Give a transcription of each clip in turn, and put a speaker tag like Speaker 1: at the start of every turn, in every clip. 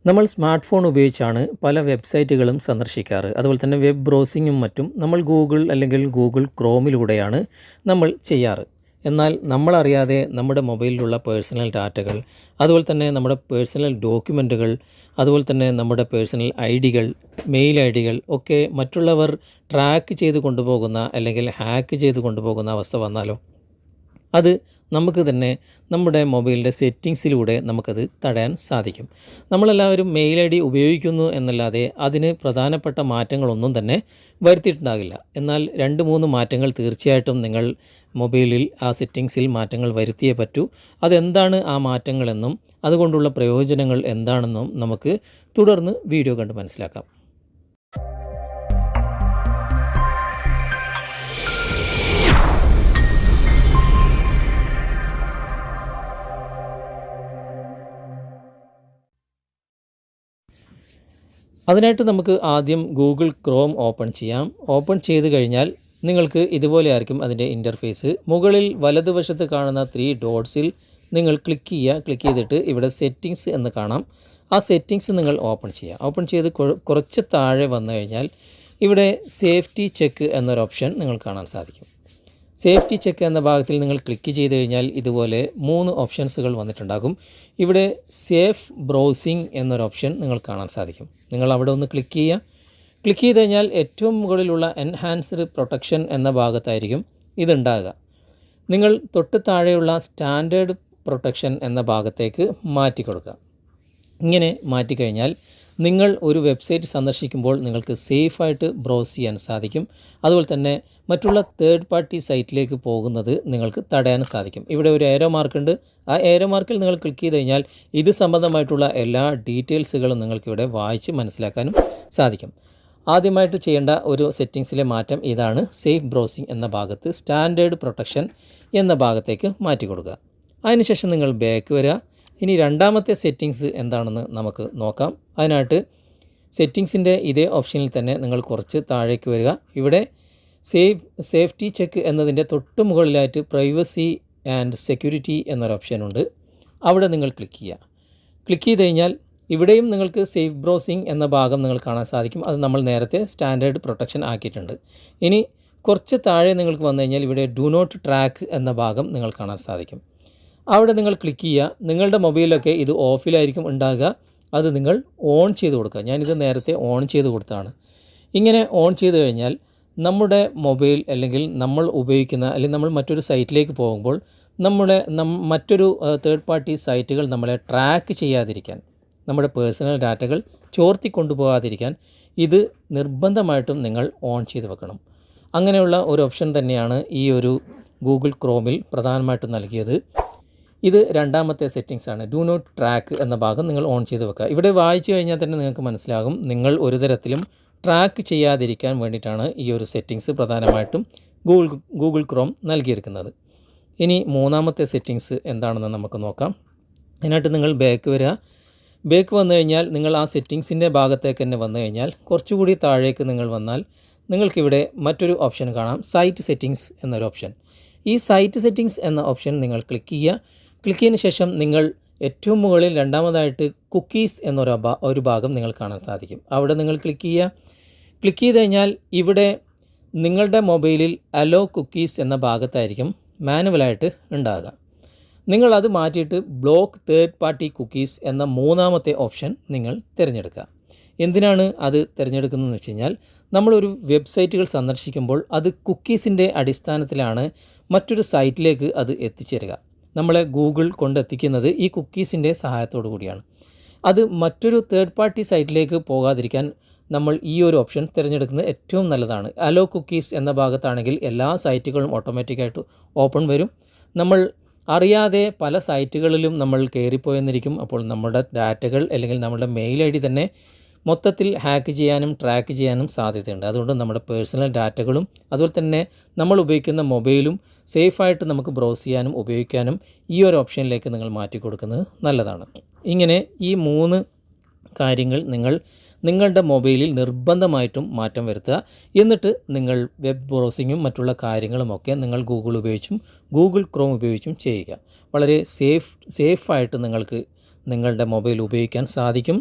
Speaker 1: നമ്മൾ smart phone ഉപയോഗിച്ചാണ് പല വെബ്സൈറ്റുകളും സന്ദർശിക്കാറ്. അതുപോലെ തന്നെ വെബ് ബ്രൗസിങ്ങും മറ്റും നമ്മൾ ഗൂഗിൾ അല്ലെങ്കിൽ ഗൂഗിൾ ക്രോമിലൂടെയാണ് നമ്മൾ ചെയ്യാറ്. എന്നാൽ നമ്മളറിയാതെ നമ്മുടെ മൊബൈലിലുള്ള പേഴ്സണൽ ഡാറ്റകൾ, അതുപോലെ തന്നെ നമ്മുടെ പേഴ്സണൽ ഡോക്യുമെൻറ്റുകൾ, അതുപോലെ തന്നെ നമ്മുടെ പേഴ്സണൽ ഐഡികൾ, മെയിൽ ഐഡികൾ ഒക്കെ മറ്റുള്ളവർ ട്രാക്ക് ചെയ്ത് കൊണ്ടുപോകുന്ന അല്ലെങ്കിൽ ഹാക്ക് ചെയ്ത് കൊണ്ടുപോകുന്ന അവസ്ഥ വന്നാലോ? അത് നമുക്ക് തന്നെ നമ്മുടെ മൊബൈലിൻ്റെ സെറ്റിങ്സിലൂടെ നമുക്കത് തടയാൻ സാധിക്കും. നമ്മളെല്ലാവരും മെയിൽ ഐ ഡി ഉപയോഗിക്കുന്നു എന്നല്ലാതെ അതിന് പ്രധാനപ്പെട്ട മാറ്റങ്ങളൊന്നും തന്നെ വരുത്തിയിട്ടുണ്ടാകില്ല. എന്നാൽ 2-3 മാറ്റങ്ങൾ തീർച്ചയായിട്ടും നിങ്ങൾ മൊബൈലിൽ ആ സെറ്റിങ്സിൽ മാറ്റങ്ങൾ വരുത്തിയേ പറ്റൂ. അതെന്താണ് ആ മാറ്റങ്ങളെന്നും അതുകൊണ്ടുള്ള പ്രയോജനങ്ങൾ എന്താണെന്നും നമുക്ക് തുടർന്ന് വീഡിയോ കണ്ട് മനസ്സിലാക്കാം. അതിനായിട്ട് നമുക്ക് ആദ്യം ഗൂഗിൾ ക്രോം ഓപ്പൺ ചെയ്യാം. ഓപ്പൺ ചെയ്ത് കഴിഞ്ഞാൽ നിങ്ങൾക്ക് ഇതുപോലെ ആയിരിക്കും അതിൻ്റെ ഇൻ്റർഫേസ്. മുകളിൽ വലതുവശത്ത് കാണുന്ന 3 ഡോട്ട്സിൽ നിങ്ങൾ ക്ലിക്ക് ചെയ്യുക. ക്ലിക്ക് ചെയ്തിട്ട് ഇവിടെ സെറ്റിങ്സ് എന്ന് കാണാം. ആ സെറ്റിങ്സ് നിങ്ങൾ ഓപ്പൺ ചെയ്യുക. ഓപ്പൺ ചെയ്ത് കുറച്ച് താഴെ വന്നു കഴിഞ്ഞാൽ ഇവിടെ സേഫ്റ്റി ചെക്ക് എന്നൊരു ഓപ്ഷൻ നിങ്ങൾ കാണാൻ സാധിക്കും. സേഫ്റ്റി ചെക്ക് എന്ന ഭാഗത്തിൽ നിങ്ങൾ ക്ലിക്ക് ചെയ്ത് കഴിഞ്ഞാൽ ഇതുപോലെ 3 ഓപ്ഷൻസുകൾ വന്നിട്ടുണ്ടാകും. ഇവിടെ സേഫ് ബ്രൗസിംഗ് എന്നൊരു ഓപ്ഷൻ നിങ്ങൾ കാണാൻ സാധിക്കും. നിങ്ങൾ അവിടെ ഒന്ന് ക്ലിക്ക് ചെയ്യുക. ക്ലിക്ക് ചെയ്ത് കഴിഞ്ഞാൽ ഏറ്റവും മുകളിലുള്ള എൻഹാൻസ്ഡ് പ്രൊട്ടക്ഷൻ എന്ന ഭാഗത്തായിരിക്കും ഇതുണ്ടാകുക. നിങ്ങൾ തൊട്ട് താഴെയുള്ള സ്റ്റാൻഡേർഡ് പ്രൊട്ടക്ഷൻ എന്ന ഭാഗത്തേക്ക് മാറ്റി കൊടുക്കുക. ഇങ്ങനെ മാറ്റിക്കഴിഞ്ഞാൽ നിങ്ങൾ ഒരു വെബ്സൈറ്റ് സന്ദർശിക്കുമ്പോൾ നിങ്ങൾക്ക് സേഫായിട്ട് ബ്രൗസ് ചെയ്യാൻ സാധിക്കും. അതുപോലെ തന്നെ മറ്റുള്ള തേർഡ് പാർട്ടി സൈറ്റിലേക്ക് പോകുന്നത് നിങ്ങൾക്ക് തടയാൻ സാധിക്കും. ഇവിടെ ഒരു ഏരോ മാർക്കുണ്ട്. ആ ഏരോ മാർക്കിൽ നിങ്ങൾ ക്ലിക്ക് ചെയ്ത് കഴിഞ്ഞാൽ ഇത് സംബന്ധമായിട്ടുള്ള എല്ലാ ഡീറ്റെയിൽസുകളും നിങ്ങൾക്കിവിടെ വായിച്ച് മനസ്സിലാക്കാനും സാധിക്കും. ആദ്യമായിട്ട് ചെയ്യേണ്ട ഒരു സെറ്റിങ്സിലെ മാറ്റം ഇതാണ്. സേഫ് ബ്രൗസിംഗ് എന്ന ഭാഗത്ത് സ്റ്റാൻഡേർഡ് പ്രൊട്ടക്ഷൻ എന്ന ഭാഗത്തേക്ക് മാറ്റി കൊടുക്കുക. അതിനുശേഷം നിങ്ങൾ ബാക്ക് വരിക. ഇനി രണ്ടാമത്തെ സെറ്റിങ്സ് എന്താണെന്ന് നമുക്ക് നോക്കാം. അതിനായിട്ട് സെറ്റിങ്സിൻ്റെ ഇതേ ഓപ്ഷനിൽ തന്നെ നിങ്ങൾ കുറച്ച് താഴേക്ക് വരിക. ഇവിടെ സേഫ്റ്റി ചെക്ക് എന്നതിൻ്റെ തൊട്ട് മുകളിലായിട്ട് പ്രൈവസി ആൻഡ് സെക്യൂരിറ്റി എന്നൊരു ഓപ്ഷനുണ്ട്. അവിടെ നിങ്ങൾ ക്ലിക്ക് ചെയ്യുക. ക്ലിക്ക് ചെയ്ത് കഴിഞ്ഞാൽ ഇവിടെയും നിങ്ങൾക്ക് സേഫ് ബ്രൗസിംഗ് എന്ന ഭാഗം നിങ്ങൾ കാണാൻ സാധിക്കും. അത് നമ്മൾ നേരത്തെ സ്റ്റാൻഡേർഡ് പ്രൊട്ടക്ഷൻ ആക്കിയിട്ടുണ്ട്. ഇനി കുറച്ച് താഴെ നിങ്ങൾക്ക് വന്നു കഴിഞ്ഞാൽ ഇവിടെ ഡു നോട്ട് ട്രാക്ക് എന്ന ഭാഗം നിങ്ങൾ കാണാൻ സാധിക്കും. അവിടെ നിങ്ങൾ ക്ലിക്ക് ചെയ്യുക. നിങ്ങളുടെ മൊബൈലിലൊക്കെ ഇത് ഓഫിലായിരിക്കും ഉണ്ടാകുക. അത് നിങ്ങൾ ഓൺ ചെയ്ത് കൊടുക്കുക. ഞാനിത് നേരത്തെ ഓൺ ചെയ്ത് കൊടുത്തതാണ്. ഇങ്ങനെ ഓൺ ചെയ്ത് കഴിഞ്ഞാൽ നമ്മുടെ മൊബൈൽ അല്ലെങ്കിൽ നമ്മൾ ഉപയോഗിക്കുന്ന അല്ലെങ്കിൽ നമ്മൾ മറ്റൊരു സൈറ്റിലേക്ക് പോകുമ്പോൾ മറ്റൊരു തേർഡ് പാർട്ടി സൈറ്റുകൾ നമ്മളെ ട്രാക്ക് ചെയ്യാതിരിക്കാൻ, നമ്മുടെ പേഴ്സണൽ ഡാറ്റകൾ ചോർത്തിക്കൊണ്ടുപോകാതിരിക്കാൻ ഇത് നിർബന്ധമായിട്ടും നിങ്ങൾ ഓൺ ചെയ്ത് വെക്കണം. അങ്ങനെയുള്ള ഒരു ഓപ്ഷൻ തന്നെയാണ് ഈ ഒരു ഗൂഗിൾ ക്രോമിൽ പ്രധാനമായിട്ടും നൽകിയത്. ഇത് രണ്ടാമത്തെ സെറ്റിങ്സാണ്. ഡു നോട്ട് ട്രാക്ക് എന്ന ഭാഗം നിങ്ങൾ ഓൺ ചെയ്ത് വെക്കുക. ഇവിടെ വായിച്ചു കഴിഞ്ഞാൽ തന്നെ നിങ്ങൾക്ക് മനസ്സിലാകും നിങ്ങൾ ഒരു തരത്തിലും ട്രാക്ക് ചെയ്യാതിരിക്കാൻ വേണ്ടിയിട്ടാണ് ഈ ഒരു സെറ്റിങ്സ് പ്രധാനമായിട്ടും ഗൂഗിൾ ക്രോം നൽകിയിരിക്കുന്നത്. ഇനി മൂന്നാമത്തെ സെറ്റിങ്സ് എന്താണെന്ന് നമുക്ക് നോക്കാം. അതിനായിട്ട് നിങ്ങൾ ബാക്ക് വരിക. ബാക്ക് വന്നു കഴിഞ്ഞാൽ നിങ്ങൾ ആ സെറ്റിങ്സിൻ്റെ ഭാഗത്തേക്ക് തന്നെ വന്നു കഴിഞ്ഞാൽ കുറച്ചുകൂടി താഴേക്ക് നിങ്ങൾ വന്നാൽ നിങ്ങൾക്കിവിടെ മറ്റൊരു ഓപ്ഷൻ കാണാം. സൈറ്റ് സെറ്റിങ്സ് എന്നൊരു ഓപ്ഷൻ. ഈ സൈറ്റ് സെറ്റിങ്സ് എന്ന ഓപ്ഷൻ നിങ്ങൾ ക്ലിക്ക് ചെയ്യുക. ക്ലിക്ക് ചെയ്തതിന് ശേഷം നിങ്ങൾ ഏറ്റവും മുകളിൽ രണ്ടാമതായിട്ട് കുക്കീസ് എന്നൊരു ഭാഗം നിങ്ങൾ കാണാൻ സാധിക്കും. അവിടെ നിങ്ങൾ ക്ലിക്ക് ചെയ്യുക. ക്ലിക്ക് ചെയ്ത് കഴിഞ്ഞാൽ ഇവിടെ നിങ്ങളുടെ മൊബൈലിൽ അലോ കുക്കീസ് എന്ന ഭാഗത്തായിരിക്കും മാനുവലായിട്ട് ഉണ്ടാകുക. നിങ്ങളത് മാറ്റിയിട്ട് ബ്ലോക്ക് തേർഡ് പാർട്ടി കുക്കീസ് എന്ന മൂന്നാമത്തെ ഓപ്ഷൻ നിങ്ങൾ തിരഞ്ഞെടുക്കുക. എന്തിനാണ് അത് തിരഞ്ഞെടുക്കുന്നതെന്ന് വെച്ച് കഴിഞ്ഞാൽ നമ്മളൊരു വെബ്സൈറ്റുകൾ സന്ദർശിക്കുമ്പോൾ അത് കുക്കീസിൻ്റെ അടിസ്ഥാനത്തിലാണ് മറ്റൊരു സൈറ്റിലേക്ക് അത് എത്തിച്ചേരുക. നമ്മളെ ഗൂഗിൾ കൊണ്ടെത്തിക്കുന്നത് ഈ കുക്കീസിൻ്റെ സഹായത്തോടു കൂടിയാണ്. അത് മറ്റൊരു തേർഡ് പാർട്ടി സൈറ്റിലേക്ക് പോകാതിരിക്കാൻ നമ്മൾ ഈ ഒരു ഓപ്ഷൻ തിരഞ്ഞെടുക്കുന്നത് ഏറ്റവും നല്ലതാണ്. അലോ കുക്കീസ് എന്ന ഭാഗത്താണെങ്കിൽ എല്ലാ സൈറ്റുകളും ഓട്ടോമാറ്റിക്കായിട്ട് ഓപ്പൺ വരും. നമ്മൾ അറിയാതെ പല സൈറ്റുകളിലും നമ്മൾ കയറിപ്പോയെന്നിരിക്കും. അപ്പോൾ നമ്മുടെ ഡാറ്റകൾ അല്ലെങ്കിൽ നമ്മുടെ മെയിൽ ഐ ഡി തന്നെ മൊത്തത്തിൽ ഹാക്ക് ചെയ്യാനും ട്രാക്ക് ചെയ്യാനും സാധ്യതയുണ്ട്. അതുകൊണ്ട് നമ്മുടെ പേഴ്സണൽ ഡാറ്റകളും അതുപോലെ തന്നെ നമ്മൾ ഉപയോഗിക്കുന്ന മൊബൈലും സേഫായിട്ട് നമുക്ക് ബ്രൗസ് ചെയ്യാനും ഉപയോഗിക്കാനും ഈ ഒരു ഓപ്ഷനിലേക്ക് നിങ്ങൾ മാറ്റി കൊടുക്കുന്നത് നല്ലതാണ്. ഇങ്ങനെ ഈ 3 കാര്യങ്ങൾ നിങ്ങളുടെ മൊബൈലിൽ നിർബന്ധമായിട്ടും മാറ്റം വരുത്തുക. എന്നിട്ട് നിങ്ങൾ വെബ് ബ്രൗസിങ്ങും മറ്റുള്ള കാര്യങ്ങളുമൊക്കെ നിങ്ങൾ ഗൂഗിൾ ഉപയോഗിച്ചും ഗൂഗിൾ ക്രോം ഉപയോഗിച്ചും ചെയ്യുക. വളരെ സേഫായിട്ട് നിങ്ങൾക്ക് നിങ്ങളുടെ മൊബൈൽ ഉപയോഗിക്കാൻ സാധിക്കും.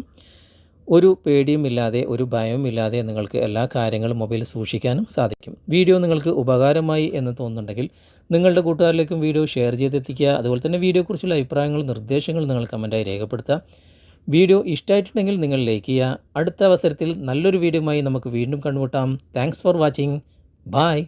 Speaker 1: ഒരു പേടിയുമില്ലാതെ ഒരു ഭയവുമില്ലാതെ നിങ്ങൾക്ക് എല്ലാ കാര്യങ്ങളും മൊബൈൽ സൂക്ഷിക്കാനും സാധിക്കും. വീഡിയോ നിങ്ങൾക്ക് ഉപകാരമായി എന്ന് തോന്നുന്നുണ്ടെങ്കിൽ നിങ്ങളുടെ കൂട്ടുകാരിലേക്കും വീഡിയോ ഷെയർ ചെയ്തെത്തിക്കുക. അതുപോലെ തന്നെ വീഡിയോയെക്കുറിച്ചുള്ള അഭിപ്രായങ്ങളും നിർദ്ദേശങ്ങളും നിങ്ങൾ കമൻറ്റായി രേഖപ്പെടുത്തുക. വീഡിയോ ഇഷ്ടമായിട്ടുണ്ടെങ്കിൽ നിങ്ങൾ ലൈക്ക് ചെയ്യുക. അടുത്ത അവസരത്തിൽ നല്ലൊരു വീഡിയോയുമായി നമുക്ക് വീണ്ടും കണ്ടുമുട്ടാം. Thanks for watching. ബൈ.